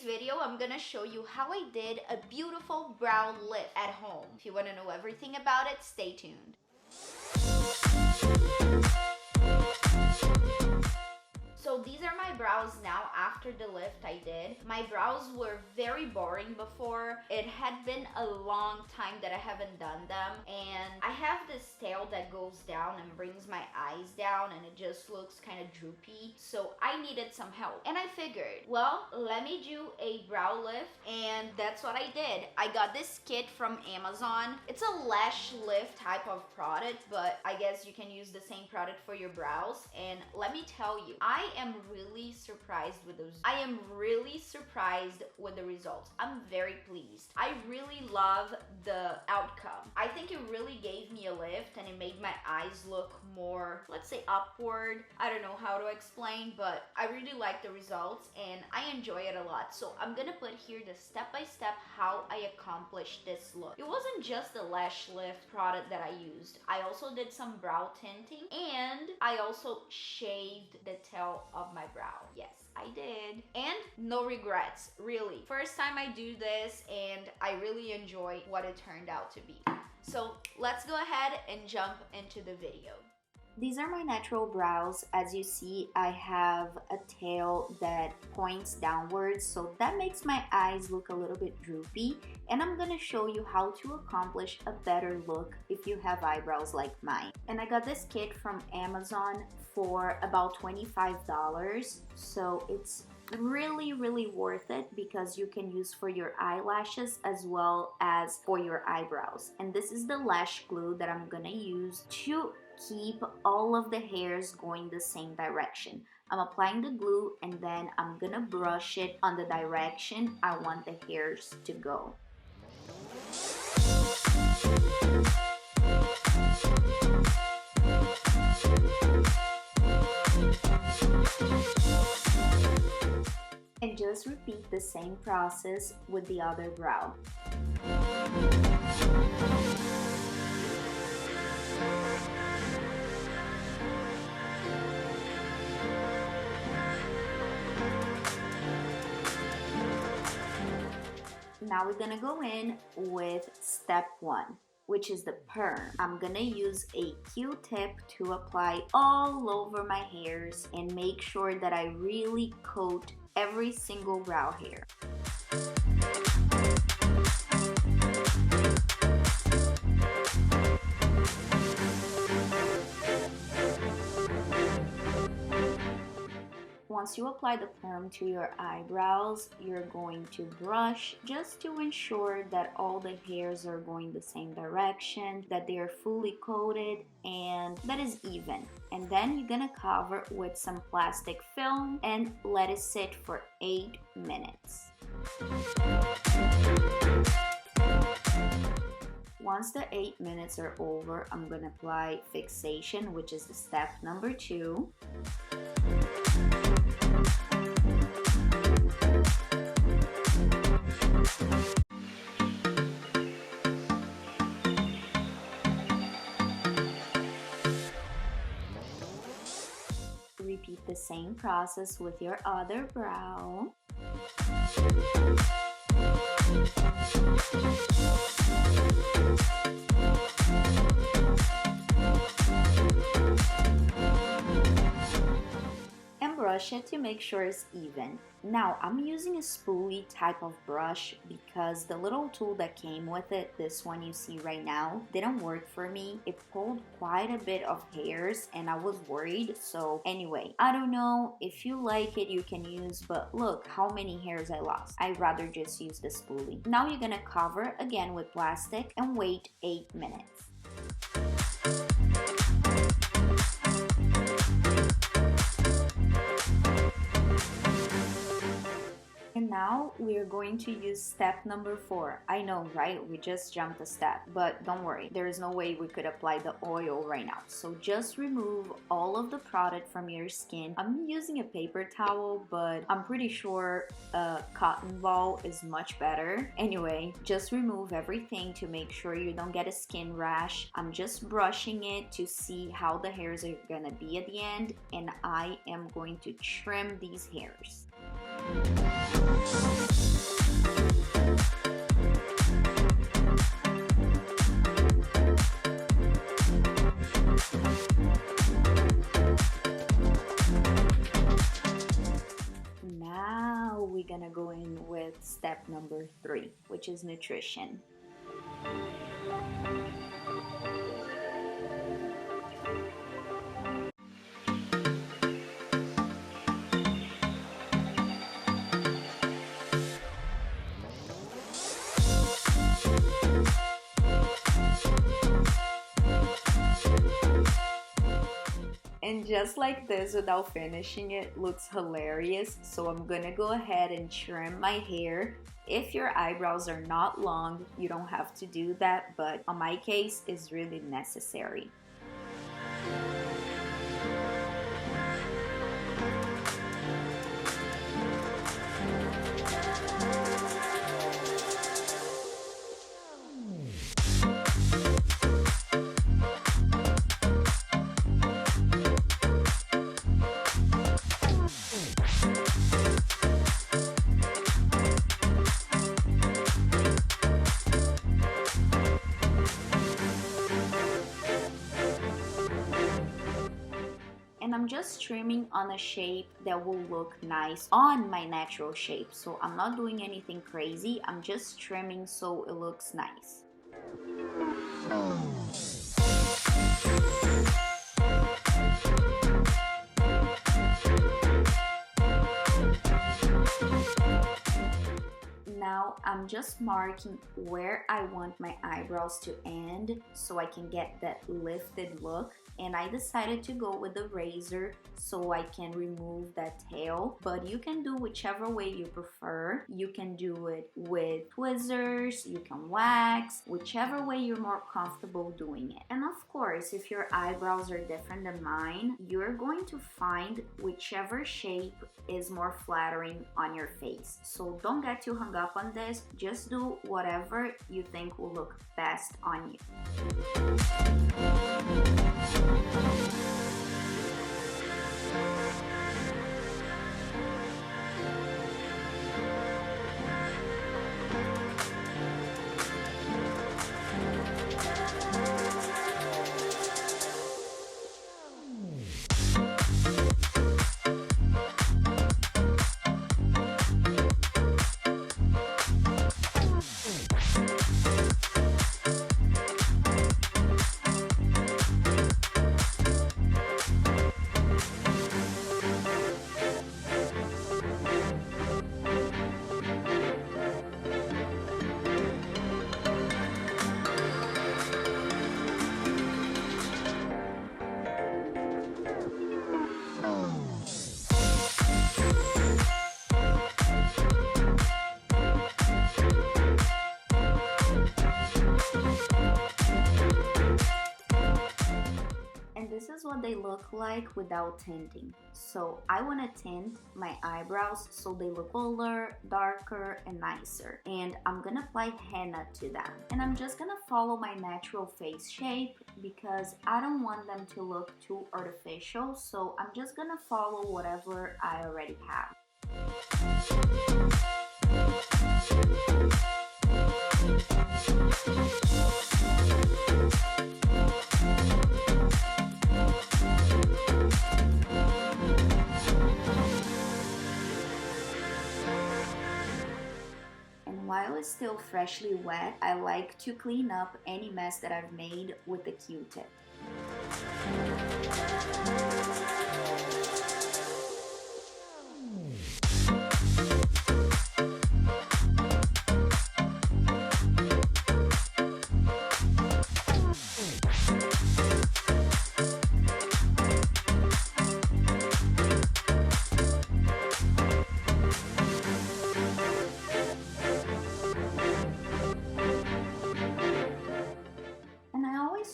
video, I'm gonna show you how I did a beautiful brow lift at home. If you wanna know everything about it, stay tuned. So these are my brows now after the lift I did. My brows were very boring before. It had been a long time that I haven't done them, and I have this tail that goes down and brings my eyes down, and it just looks kind of droopy. So I needed some help, and I figured, well, let me do a brow lift, and that's what I did. I got this kit from Amazon. It's a lash lift type of product, but I guess you can use the same product for your brows. And let me tell you, I am really surprised with those. I am really surprised with the results. I'm very pleased. I really love the outcome. I think it really gave me a lift and it made my eyes look more, let's say, upward. I don't know how to explain, but I really like the results and I enjoy it a lot. So I'm gonna put here the step-by-step how I accomplished this look. It wasn't just the lash lift product that I used. I also did some brow tinting and I also shaved the tail of my brow. Yes, I did. And no regrets, really. First time I do this and I really enjoy what it turned out to be. So let's go ahead and jump into the video. These are my natural brows. As you see, I have a tail that points downwards, so that makes my eyes look a little bit droopy. And I'm gonna show you how to accomplish a better look if you have eyebrows like mine. And I got this kit from Amazon for about $25, so it's really worth it because you can use for your eyelashes as well as for your eyebrows. And this is the lash glue that I'm gonna use to keep all of the hairs going the same direction. I'm applying the glue and then I'm gonna brush it on the direction I want the hairs to go. And just repeat the same process with the other brow. Now we're gonna go in with step 1, which is the perm. I'm gonna use a Q-tip to apply all over my hairs and make sure that I really coat every single brow hair. Once you apply the perm to your eyebrows, you're going to brush just to ensure that all the hairs are going the same direction, that they are fully coated, and that is even. And then you're gonna cover with some plastic film and let it sit for 8 minutes. Once the 8 minutes are over, I'm gonna apply fixation, which is the step number 2. Repeat the same process with your other brow. And brush it to make sure it's even. Now I'm using a spoolie type of brush because the little tool that came with it, this one you see right now, didn't work for me. It pulled quite a bit of hairs and I was worried. So anyway, I don't know, if you like it you can use, but look how many hairs I lost. I'd rather just use the spoolie. Now you're gonna cover again with plastic and wait 8 minutes. And now we're going to use step number 4. I know, right? We just jumped a step, but don't worry, there is no way we could apply the oil right now. So just remove all of the product from your skin. I'm using a paper towel, but I'm pretty sure a cotton ball is much better. Anyway, just remove everything to make sure you don't get a skin rash. I'm just brushing it to see how the hairs are gonna be at the end, and I am going to trim these hairs. now we're gonna go in with step number 3, which is nutrition. And just like this, without finishing it, looks hilarious. So I'm gonna go ahead and trim my hair. If your eyebrows are not long, you don't have to do that, but on my case, it's really necessary. And I'm just trimming on a shape that will look nice on my natural shape. So I'm not doing anything crazy, I'm just trimming so it looks nice. Now I'm just marking where I want my eyebrows to end so I can get that lifted look. And I decided to go with the razor so I can remove that tail, but you can do whichever way you prefer. You can do it with tweezers, you can wax, whichever way you're more comfortable doing it. And of course, if your eyebrows are different than mine, you're going to find whichever shape is more flattering on your face. So don't get too hung up on this, just do whatever you think will look best on you. This is what they look like without tinting. So I want to tint my eyebrows so they look fuller, darker, and nicer. And I'm gonna apply henna to them. And I'm just gonna follow my natural face shape because I don't want them to look too artificial. So I'm just gonna follow whatever I already have. While it's still freshly wet, I like to clean up any mess that I've made with a Q-tip.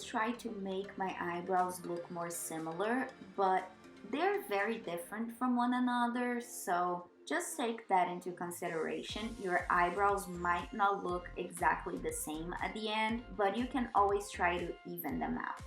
Try to make my eyebrows look more similar, but they're very different from one another, so just take that into consideration. Your eyebrows might not look exactly the same at the end, but you can always try to even them out.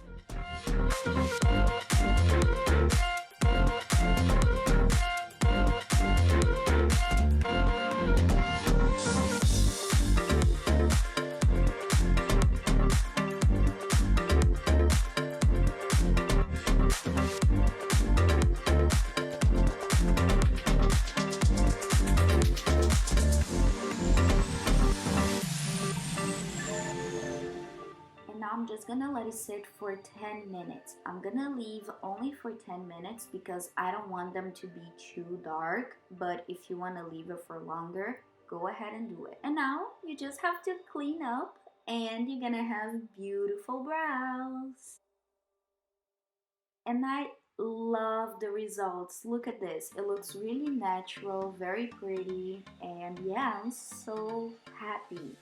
just gonna let it sit for 10 minutes. I'm gonna leave only for 10 minutes because I don't want them to be too dark. But if you wanna leave it for longer, go ahead and do it. And now you just have to clean up and you're gonna have beautiful brows. And I love the results. Look at this. It looks really natural, very pretty, and yeah, I'm so happy.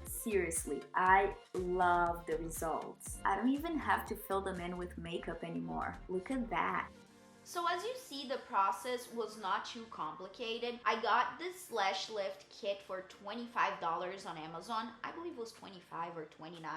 Seriously, I love the results. I don't even have to fill them in with makeup anymore. Look at that. So as you see, the process was not too complicated. I got this lash lift kit for $25 on Amazon. I believe it was 25 or 29.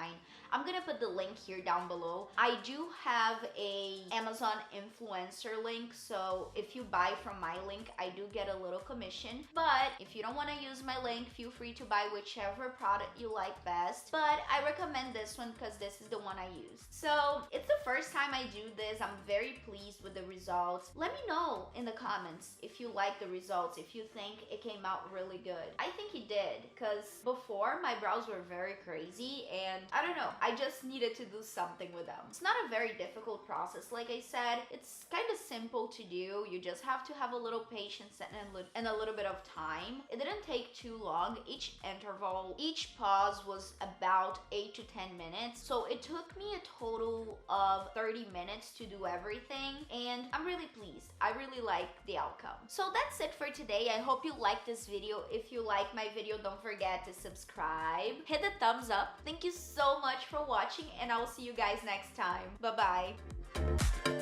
I'm gonna put the link here down below. I do have a Amazon influencer link, so if you buy from my link, I do get a little commission. But if you don't want to use my link, feel free to buy whichever product you like best. But I recommend this one because this is the one I use. So it's the first time I do this. I'm very pleased with the results. Let me know in the comments if you like the results, if you think it came out really good. I think it did, because before my brows were very crazy and I don't know, I just needed to do something with them. It's not a very difficult process. Like I said, it's kind of simple to do. You just have to have a little patience and a little bit of time. It didn't take too long. Each interval, each pause was about 8 to 10 minutes. So it took me a total of 30 minutes to do everything, and I'm really pleased. I really like the outcome. So that's it for today. I hope you liked this video. If you like my video, don't forget to subscribe. Hit the thumbs up. Thank you so much for watching, and I will see you guys next time. Bye-bye.